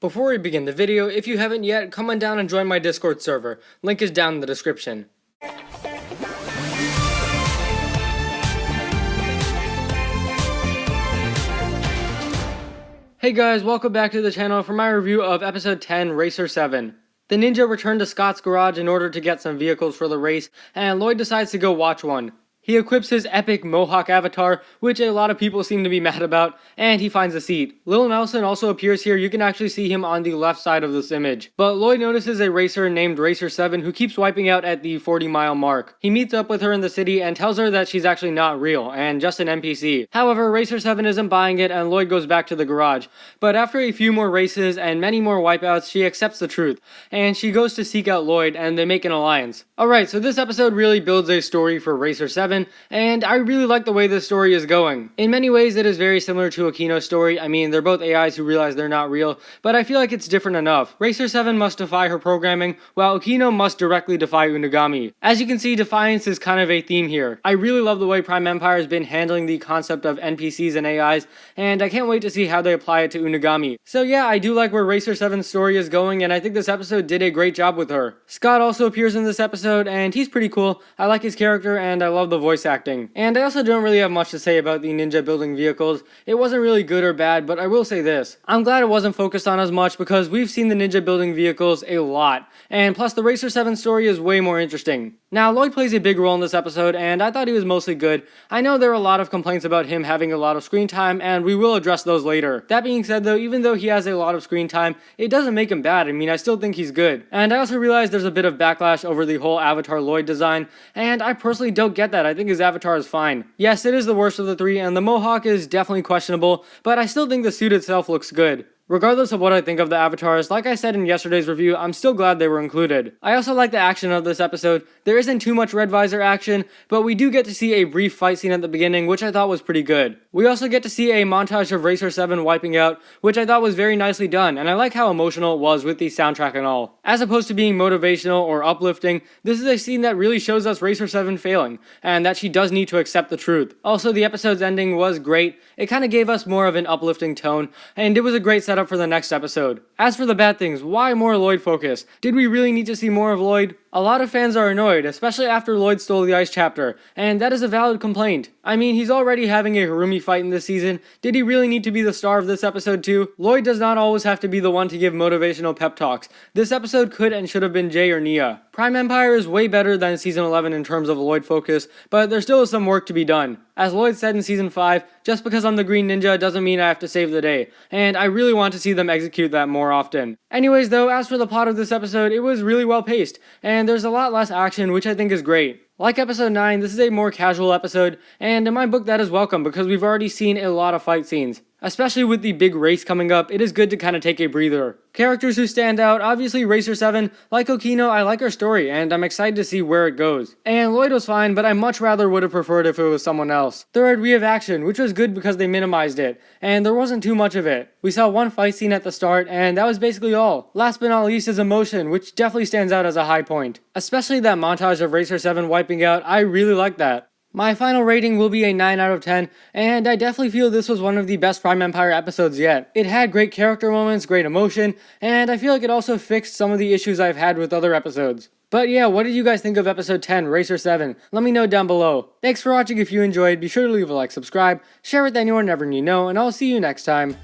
Before we begin the video, if you haven't yet, come on down and join my Discord server. Link is down in the description. Hey guys, welcome back to the channel for my review of episode 10, Racer 7. The ninja returned to Scott's garage in order to get some vehicles for the race, and Lloyd decides to go watch one. He equips his epic Mohawk avatar, which a lot of people seem to be mad about, and he finds a seat. Lil Nelson also appears here. You can actually see him on the left side of this image. But Lloyd notices a racer named Racer 7 who keeps wiping out at the 40-mile mark. He meets up with her in the city and tells her that she's actually not real, and just an NPC. However, Racer 7 isn't buying it, and Lloyd goes back to the garage. But after a few more races and many more wipeouts, she accepts the truth, and she goes to seek out Lloyd, and they make an alliance. Alright, so this episode really builds a story for Racer 7, and I really like the way this story is going. In many ways, it is very similar to Akino's story. I mean, they're both AIs who realize they're not real, but I feel like it's different enough. Racer 7 must defy her programming, while Akino must directly defy Unagami. As you can see, defiance is kind of a theme here. I really love the way Prime Empire has been handling the concept of NPCs and AIs, and I can't wait to see how they apply it to Unagami. So yeah, I do like where Racer 7's story is going, and I think this episode did a great job with her. Scott also appears in this episode, and he's pretty cool. I like his character, and I love the voice acting. And I also don't really have much to say about the ninja building vehicles. It wasn't really good or bad, but I will say this. I'm glad it wasn't focused on as much because we've seen the ninja building vehicles a lot. And plus the Racer 7 story is way more interesting. Now, Lloyd plays a big role in this episode, and I thought he was mostly good. I know there are a lot of complaints about him having a lot of screen time, and we will address those later. That being said though, even though he has a lot of screen time, it doesn't make him bad. I mean, I still think he's good. And I also realize there's a bit of backlash over the whole Avatar Lloyd design, and I personally don't get that. I think his avatar is fine. Yes, it is the worst of the three, and the Mohawk is definitely questionable, but I still think the suit itself looks good. Regardless of what I think of the avatars, like I said in yesterday's review, I'm still glad they were included. I also like the action of this episode. There isn't too much red visor action, but we do get to see a brief fight scene at the beginning, which I thought was pretty good. We also get to see a montage of Racer 7 wiping out, which I thought was very nicely done, and I like how emotional it was with the soundtrack and all. As opposed to being motivational or uplifting, this is a scene that really shows us Racer 7 failing, and that she does need to accept the truth. Also, the episode's ending was great. It kind of gave us more of an uplifting tone, and it was a great setup for the next episode. As for the bad things, why more Lloyd focus? Did we really need to see more of Lloyd? A lot of fans are annoyed, especially after Lloyd stole the ice chapter, and that is a valid complaint. I mean, he's already having a Harumi fight in this season. Did he really need to be the star of this episode too? Lloyd does not always have to be the one to give motivational pep talks. This episode could and should have been Jay or Nia. Prime Empire is way better than season 11 in terms of Lloyd focus, but there still is some work to be done. As Lloyd said in season 5, just because I'm the Green Ninja doesn't mean I have to save the day, and I really want to see them execute that more often. Anyways though, as for the plot of this episode, it was really well paced, and there's a lot less action, which I think is great. Like episode 9, this is a more casual episode, and in my book that is welcome because we've already seen a lot of fight scenes. Especially with the big race coming up, it is good to kind of take a breather. Characters who stand out, obviously Racer 7, like Okino, I like her story, and I'm excited to see where it goes. And Lloyd was fine, but I much rather would have preferred if it was someone else. Third, we have action, which was good because they minimized it, and there wasn't too much of it. We saw one fight scene at the start, and that was basically all. Last but not least is emotion, which definitely stands out as a high point. Especially that montage of Racer 7 wiping out, I really like that. My final rating will be a 9 out of 10, and I definitely feel this was one of the best Prime Empire episodes yet. It had great character moments, great emotion, and I feel like it also fixed some of the issues I've had with other episodes. But yeah, what did you guys think of episode 10, Racer 7? Let me know down below. Thanks for watching. If you enjoyed, be sure to leave a like, subscribe, share with anyone and everyone you know, and I'll see you next time.